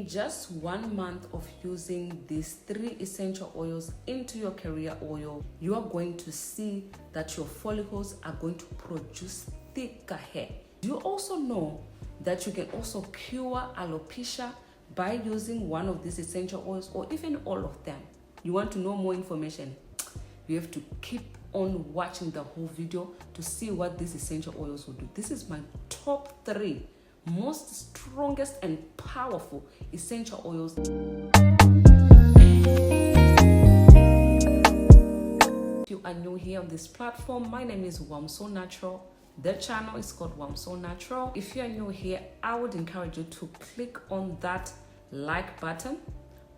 In just 1 month of using these 3 essential oils into your carrier oil, you are going to see that your follicles are going to produce thicker hair. Do you also know that you can also cure alopecia by using one of these essential oils, or even all of them? You want to know more information? You have to keep on watching the whole video to see what these essential oils will do. This is my top 3 most strongest and powerful essential oils. If you are new here on this platform, my name is Wamso Natural. The channel is called Wamso Natural. If you are new here, I would encourage you to click on that like button,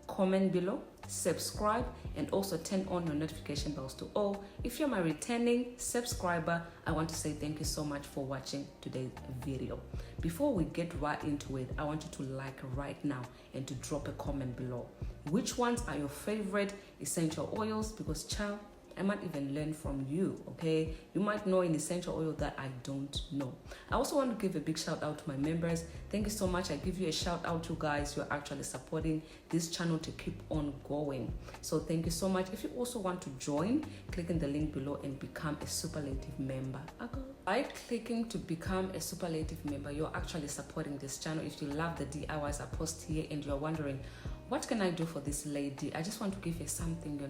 comment below, subscribe, and also turn on your notification bells to all. If you're my returning subscriber, I want to say thank you so much for watching today's video. Before we get right into it, I want you to like right now and to drop a comment below. Which ones are your favorite essential oils? Because child, I might even learn from you, okay? You might know an essential oil that I don't know. I also want to give a big shout out to my members. Thank you so much. I give you a shout out, you guys. You're actually supporting this channel to keep on going. So thank you so much. If you also want to join, click in the link below and become a superlative member. By clicking to become a superlative member, you're actually supporting this channel. If you love the DIYs I post here and you're wondering, what can I do for this lady? I just want to give her something,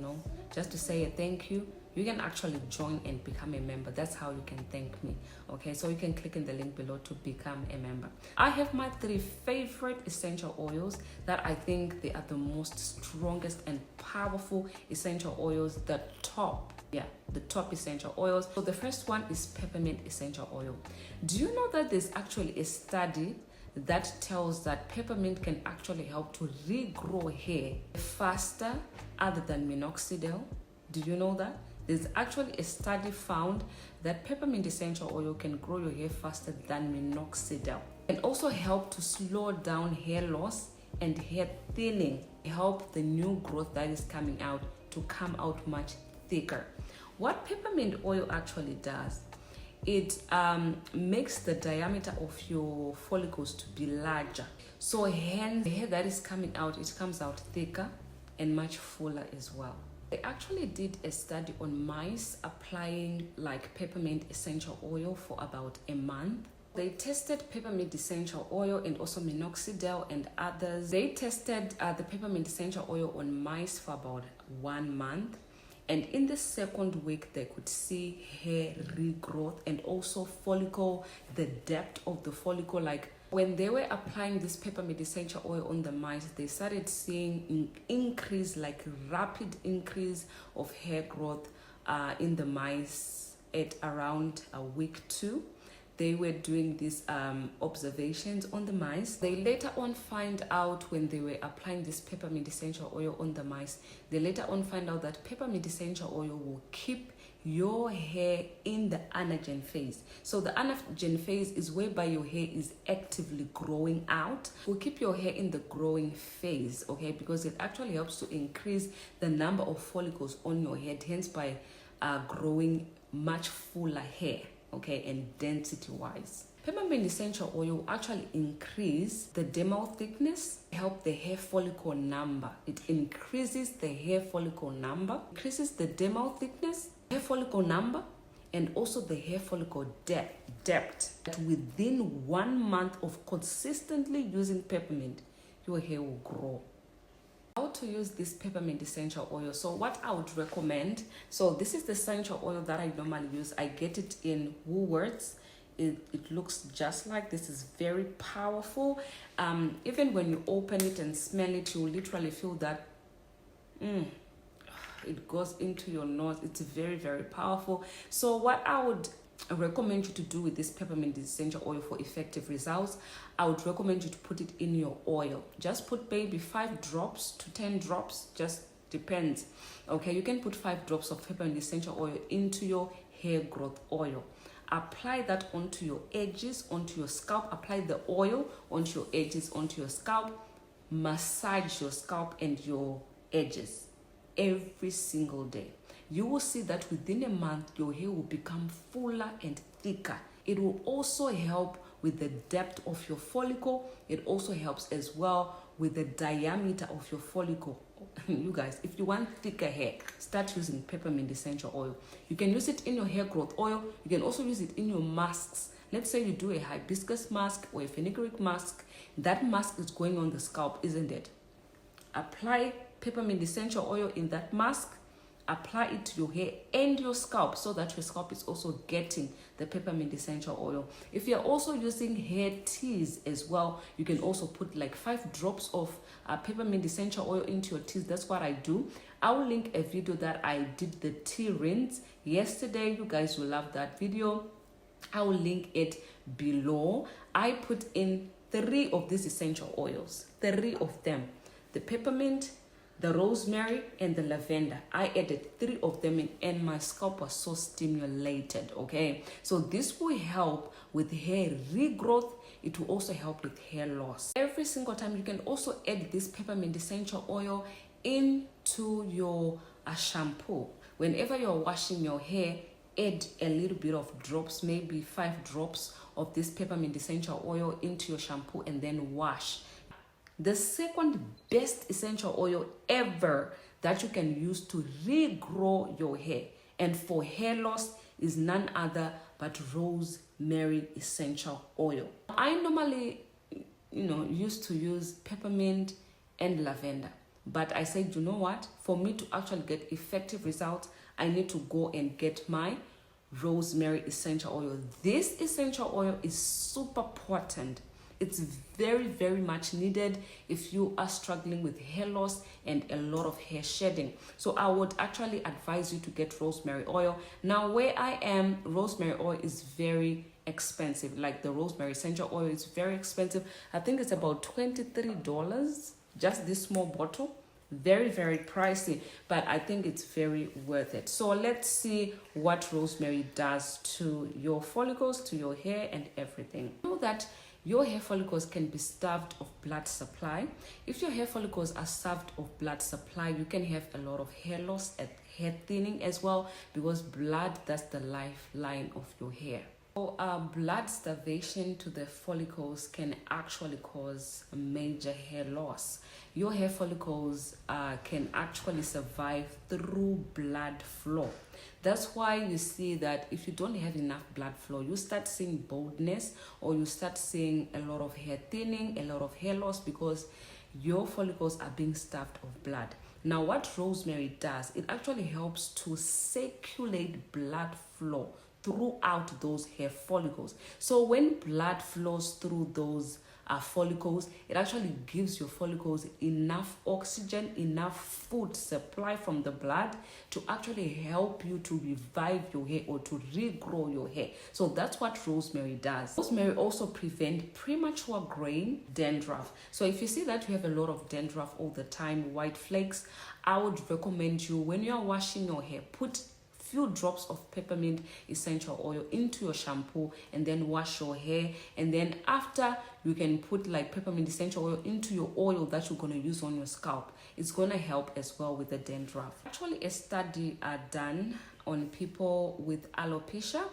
just to say a thank you. You can actually join and become a member. That's how you can thank me. Okay, so you can click in the link below to become a member. I have my 3 favorite essential oils that I think they are the most strongest and powerful essential oils. The top essential oils. So the first one is peppermint essential oil. Do you know that there's actually a study that tells that peppermint can actually help to regrow hair faster other than minoxidil? Did you know that? There's actually a study found that peppermint essential oil can grow your hair faster than minoxidil, and also help to slow down hair loss and hair thinning, help the new growth that is coming out to come out much thicker. What peppermint oil actually does, it makes the diameter of your follicles to be larger. So hence, the hair that is coming out, it comes out thicker and much fuller as well. They actually did a study on mice applying like peppermint essential oil for about a month. They tested peppermint essential oil and also minoxidil and others. They tested the peppermint essential oil on mice for about 1 month. And in the 2nd week, they could see hair regrowth and also follicle, the depth of the follicle. Like when they were applying this peppermint essential oil on the mice, they started seeing increase, like rapid increase of hair growth in the mice at around week 2. They were doing these observations on the mice. They later on find out, when they were applying this peppermint essential oil on the mice, they later on find out that peppermint essential oil will keep your hair in the anagen phase. So the anagen phase is whereby your hair is actively growing out. Will keep your hair in the growing phase, okay, because it actually helps to increase the number of follicles on your head, hence by growing much fuller hair, okay, and density wise. Peppermint essential oil will actually increase the dermal thickness, help the hair follicle number. It increases the hair follicle number, increases the dermal thickness, hair follicle number, and also the hair follicle depth. That within 1 month of consistently using peppermint, your hair will grow. How to use this peppermint essential oil? So what I would recommend, so this is the essential oil that I normally use. I get it in Woolworths. It looks just like this. Is very powerful. Even when you open it and smell it, you literally feel that it goes into your nose. It's very, very powerful. So what I would recommend you to do with this peppermint essential oil for effective results, I would recommend you to put it in your oil. Just put maybe 5 drops to 10 drops, just depends. Okay, you can put 5 drops of peppermint essential oil into your hair growth oil. Apply that onto your edges, onto your scalp. Apply the oil onto your edges, onto your scalp. Massage your scalp and your edges every single day. You will see that within a month, your hair will become fuller and thicker. It will also help with the depth of your follicle. It also helps as well with the diameter of your follicle. You guys, if you want thicker hair, start using peppermint essential oil. You can use it in your hair growth oil. You can also use it in your masks. Let's say you do a hibiscus mask or a fenugreek mask. That mask is going on the scalp, isn't it? Apply peppermint essential oil in that mask. Apply it to your hair and your scalp so that your scalp is also getting the peppermint essential oil. If you're also using hair teas as well, you can also put like 5 drops of peppermint essential oil into your teas. That's what I do. I will link a video that I did the tea rinse yesterday. You guys will love that video. I will link it below. I put in 3 of these essential oils, 3 of them. The peppermint, the rosemary, and the lavender. I added 3 of them in, and my scalp was so stimulated. Okay, so this will help with hair regrowth. It will also help with hair loss. Every single time you can also add this peppermint essential oil into your shampoo. Whenever you're washing your hair, add a little bit of drops, maybe 5 drops of this peppermint essential oil into your shampoo and then wash. The second best essential oil ever that you can use to regrow your hair and for hair loss is none other but rosemary essential oil. I normally, used to use peppermint and lavender, but I said, you know what? For me to actually get effective results, I need to go and get my rosemary essential oil. This essential oil is super potent. It's very, very much needed if you are struggling with hair loss and a lot of hair shedding. So I would actually advise you to get rosemary oil. Now, where I am, rosemary oil is very expensive. Like the rosemary essential oil is very expensive. I think it's about $23, just this small bottle. Very, very pricey, but I think it's very worth it. So let's see what rosemary does to your follicles, to your hair, and everything. You know that your hair follicles can be starved of blood supply. If your hair follicles are starved of blood supply, you can have a lot of hair loss and hair thinning as well, because blood, that's the lifeline of your hair. So blood starvation to the follicles can actually cause a major hair loss. Your hair follicles can actually survive through blood flow. That's why you see that if you don't have enough blood flow, you start seeing baldness, or you start seeing a lot of hair thinning, a lot of hair loss, because your follicles are being starved of blood. Now, what rosemary does, it actually helps to circulate blood flow throughout those hair follicles. So when blood flows through those follicles, it actually gives your follicles enough oxygen, enough food supply from the blood to actually help you to revive your hair or to regrow your hair. So that's what rosemary does. Rosemary also prevents premature graying, dandruff. So if you see that you have a lot of dandruff all the time, white flakes, I would recommend you, when you are washing your hair, put few drops of peppermint essential oil into your shampoo and then wash your hair. And then after, you can put like peppermint essential oil into your oil that you're going to use on your scalp. It's going to help as well with the dandruff. Actually, a study done on people with alopecia,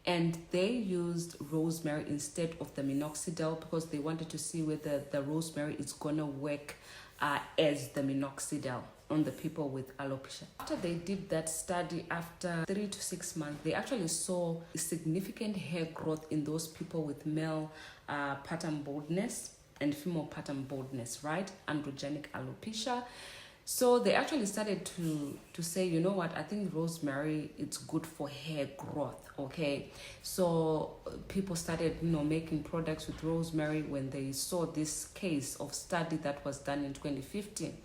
and they used rosemary instead of the minoxidil because they wanted to see whether the rosemary is going to work as the minoxidil on the people with alopecia. After they did that study, after 3 to 6 months, they actually saw significant hair growth in those people with male pattern baldness and female pattern baldness, right? Androgenic alopecia. So they actually started to say, you know what, I think rosemary, it's good for hair growth, okay? So people started, making products with rosemary when they saw this case of study that was done in 2015.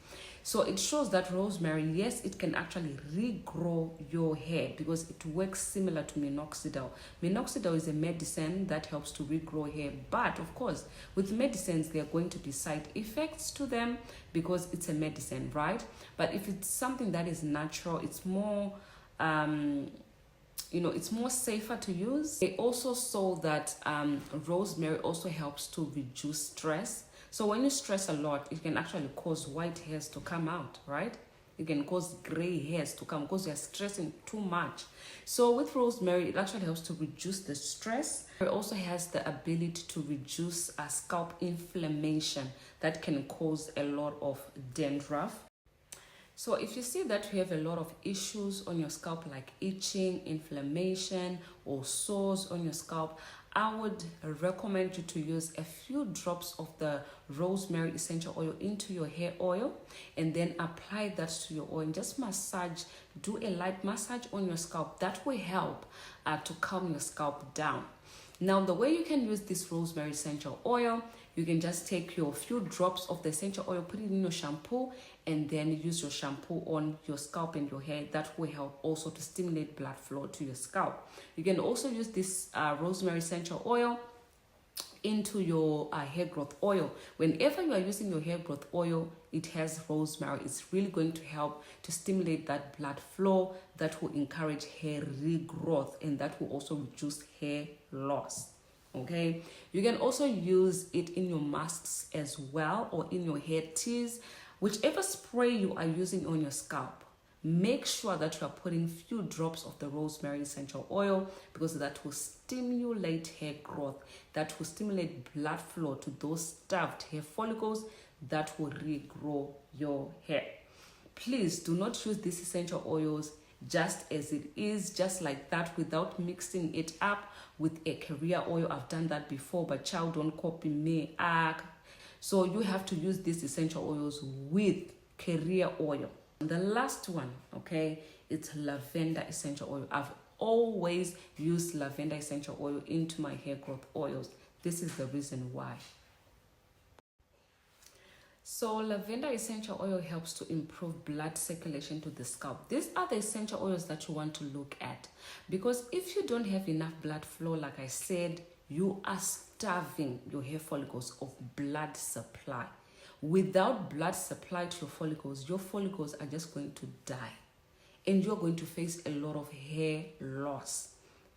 So it shows that rosemary, yes, it can actually regrow your hair because it works similar to minoxidil. Minoxidil is a medicine that helps to regrow hair. But of course, with medicines, there are going to be side effects to them because it's a medicine, right? But if it's something that is natural, it's more, it's more safer to use. They also saw that rosemary also helps to reduce stress. So when you stress a lot, it can actually cause white hairs to come out, right? It can cause gray hairs to come because you're stressing too much. So with rosemary, it actually helps to reduce the stress. It also has the ability to reduce scalp inflammation that can cause a lot of dandruff. So if you see that you have a lot of issues on your scalp like itching, inflammation, or sores on your scalp, I would recommend you to use a few drops of the rosemary essential oil into your hair oil and then apply that to your oil and just massage, do a light massage on your scalp. That will help to calm your scalp down. Now, the way you can use this rosemary essential oil, you can just take your few drops of the essential oil, put it in your shampoo, and then use your shampoo on your scalp and your hair. That will help also to stimulate blood flow to your scalp. You can also use this rosemary essential oil into your hair growth oil. Whenever you are using your hair growth oil, it has rosemary. It's really going to help to stimulate that blood flow that will encourage hair regrowth, and that will also reduce hair loss. Okay, you can also use it in your masks as well, or in your hair teas. Whichever spray you are using on your scalp, make sure that you are putting few drops of the rosemary essential oil, because that will stimulate hair growth, that will stimulate blood flow to those starved hair follicles that will regrow your hair. Please do not use these essential oils just as it is, just like that, without mixing it up with a carrier oil. I've done that before, but child, don't copy me. So you have to use these essential oils with carrier oil. The last one, okay, it's lavender essential oil. I've always used lavender essential oil into my hair growth oils. This is the reason why. So lavender essential oil helps to improve blood circulation to the scalp. These are the essential oils that you want to look at, because if you don't have enough blood flow, like I said, you are starving your hair follicles of blood supply. Without blood supply to your follicles are just going to die, and you're going to face a lot of hair loss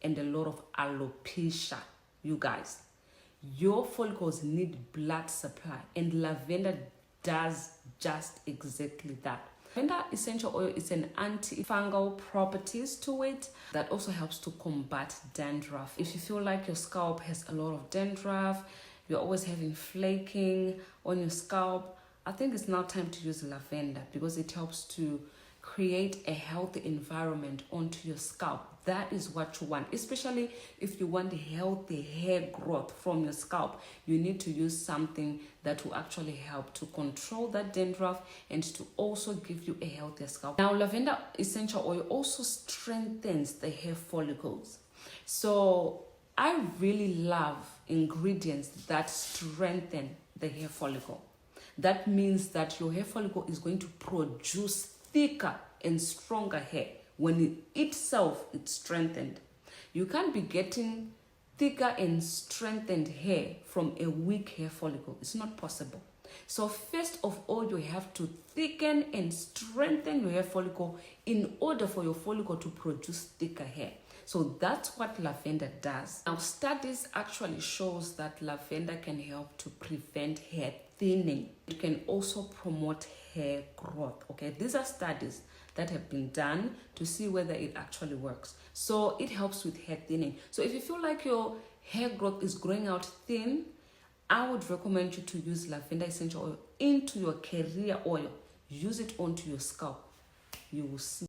and a lot of alopecia. You guys, your follicles need blood supply, and lavender does just exactly that. Lavender essential oil is an antifungal properties to it that also helps to combat dandruff. If you feel like your scalp has a lot of dandruff, you're always having flaking on your scalp, I think it's now time to use lavender, because it helps to create a healthy environment onto your scalp. That is what you want, especially if you want healthy hair growth from your scalp. You need to use something that will actually help to control that dandruff and to also give you a healthier scalp. Now, lavender essential oil also strengthens the hair follicles. So I really love ingredients that strengthen the hair follicle. That means that your hair follicle is going to produce thicker and stronger hair when itself it's strengthened. You can't be getting thicker and strengthened hair from a weak hair follicle. It's not possible. So first of all, you have to thicken and strengthen your hair follicle in order for your follicle to produce thicker hair. So that's what lavender does. Now, studies actually shows that lavender can help to prevent hair thinning. It can also promote hair growth. Okay, these are studies that have been done to see whether it actually works. So it helps with hair thinning. So if you feel like your hair growth is growing out thin, I would recommend you to use lavender essential oil into your carrier oil. Use it onto your scalp. You will see